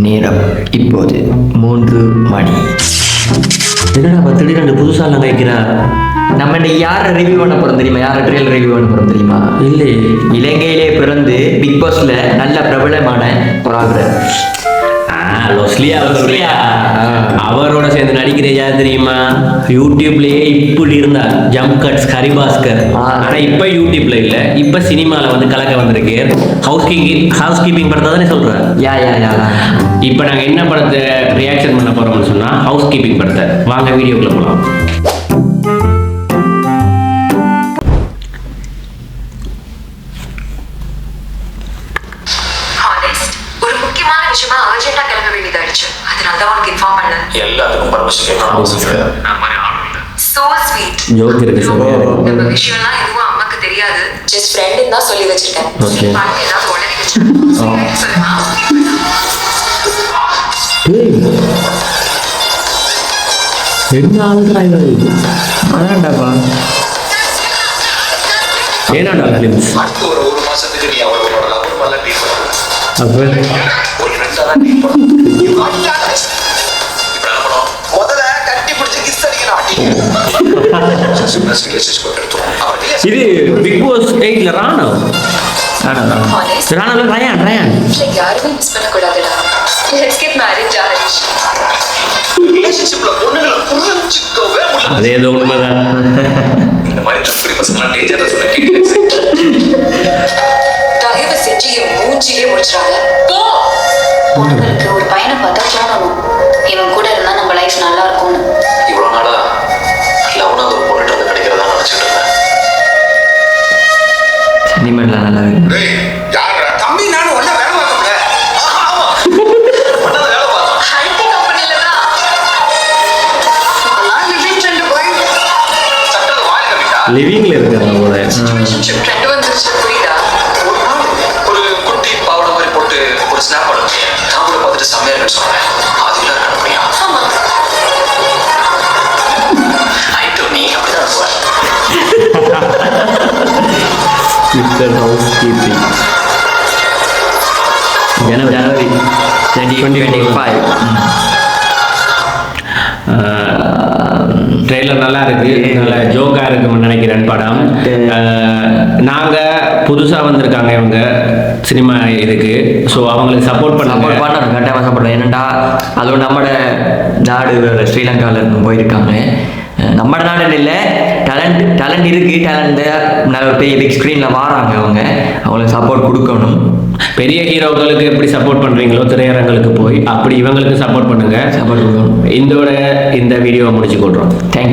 நேரம் இப்போது 3 மணி. என்னடா திடீர்னு புதுசாலாம் கேட்கிறா? நம்ம இன்னைக்கு யாரை ரிவ்யூ பண்ண போறோம் தெரியுமா? யாரை ட்ரெயிலர் ரிவ்யூ பண்ண போறோம் தெரியுமா? இல்லை, இலங்கையிலே பிறந்து பிக் பாஸ்ல நல்ல பிரபலமான ஒரு ஆகுறார். அவரோட சேர்ந்து நடிக்கிற யார் தெரியுமா? யூடியூப்லயே இப்படி இருந்தா ஜம்ப் கட்ஸ் ஹரிபாஸ்கர். ஆனா இப்ப யூடியூப்ல இல்ல, இப்ப சினிமால வந்து கலக்க வந்திருக்கு. ஹவுஸ் கீப்பிங் படத்தை தானே சொல்றேன். யா இப்ப நாங்க என்ன படத்தை ரியாக்ஷன் பண்ண போறோம்னு சொன்னா ஹவுஸ் கீப்பிங் படத்தை. வாங்க வீடியோக்குள்ள போலாம். விஷயமா அர்ஜென்ட்டா கிளம்ப வேண்டியதாயிடுச்சு. அதனால தான் உனக்கு இன்ஃபார்ம் பண்ணேன். எல்லாத்துக்கும் பர்மிஷன் கேட்கணும் அவசியம் கிடையாது. நான் மாதிரி ஆளும் இல்ல. So sweet. ஜோக் இருக்கு சொல்லுங்க. நம்ம விஷயம்லாம் எதுவும் அம்மாக்கு தெரியாது. ஜஸ்ட் ஃப்ரெண்ட் தான் சொல்லி வச்சிருக்கேன். ஓகே. பாருங்க ஏதாவது உடனே வச்சிருக்கேன். சொல்லுமா? என்ன ஆள்றா இது? அதான்டாப்பா. ஏனாடா ஃபிலிம்ஸ்? அடுத்து ஒரு மாசத்துக்கு நீ அவ்வளவு பண்ணலாம். ஒரு நல்ல டீம் பண்ணலாம். அப்ப ஒரு ஃப்ரெண்டா தான் டீம் பண்ணலாம். இப்ப என்ன பண்ணணும்? முதல்ல கட்டி பிடிச்சு கிஸ் அடிக்கணும். இது பிக் பாஸ் 8ல ராணவ். ராணவ் ரயான். யாருமே மிஸ் பண்ண கூடாதுடா. Let's get married George. ரிலேஷன்ஷிப்ல பொண்ணுங்களை புரிஞ்சுக்கவே முடியல. அதே ஏதோ உண்மைதான். இந்த மாதிரி தப்பு பசங்களாம் டேஞ்சரா சொல்ல கேட்குறேன். தயவு செஞ்சு என் மூஞ்சிலே முடிச்சிடாத. போ. பொண்ணுங்களுக்கு ஒரு பையனை பார்த்தா தோணணும், இவன் கூட இருந்தா நம்ம லைஃப் நல்லா இருக்கும்னு. இவ்வளவு நாளா லவ்னா ஒரு பொண்ணுட்டு வந்து கிடைக்கிறதா நினைச்சிட்டு இருந்தேன். சினிமாலாம் நல்லா இருக்கு. தம்பி நானும் ஒண்ணா வேலை பார்க்கல. ஆமா ஒண்ணா வேலை பார்த்தோம். ஐடி கம்பெனில தான். சட்டல வாய் கட்டிட்டா. லிவிங்ல இருக்காங்க போல. ரிலேஷன்ஷிப் ட்ரெண்ட் வந்துருச்சு, புரியுதா? ஒரு குட்டி பாவடை மாதிரி போட்டு ஒரு ஸ்னாப் பண்ணுங்க. நான் கூட பார்த்துட்டு செம்மையா இருக்குன்னு சொன்னேன். அது இல்ல கண்மையா? ஆமா. ஐட்டோ நீ அப்படிதான் இருப்ப. Mister housekeeping. ஜனவரி 2025. ட்ரெய்லர் நல்லா இருக்கு, நல்ல ஜோக்கா இருக்குன்னு நினைக்கிறேன் படம். நாங்க புதுசா வந்திருக்காங்க இவங்க சினிமா இதுக்கு. ஸோ அவங்களுக்கு சப்போர்ட் பண்ணணும், கட்டாயமாக சப்போர்ட். ஏன்னாண்டா அதுவும் நம்மட நாடு ஸ்ரீலங்காவில் இருந்து போயிருக்காங்க. நம்ம நாடுன்னு இல்லை, டேலண்ட் இருக்கு. டேலண்ட் நல்ல பெரிய பிக் ஸ்க்ரீனில் வாராங்க. அவங்களுக்கு சப்போர்ட் கொடுக்கணும். பெரிய ஹீரோக்களுக்கு எப்படி சப்போர்ட் பண்றீங்களோ திரையரங்களுக்கு போய் அப்படி இவங்களுக்கு சப்போர்ட் பண்ணுங்க. சப்போர்ட் கொடுக்கணும். இந்த வீடியோவை முடிச்சு கொள்றோம். தேங்க்யூ.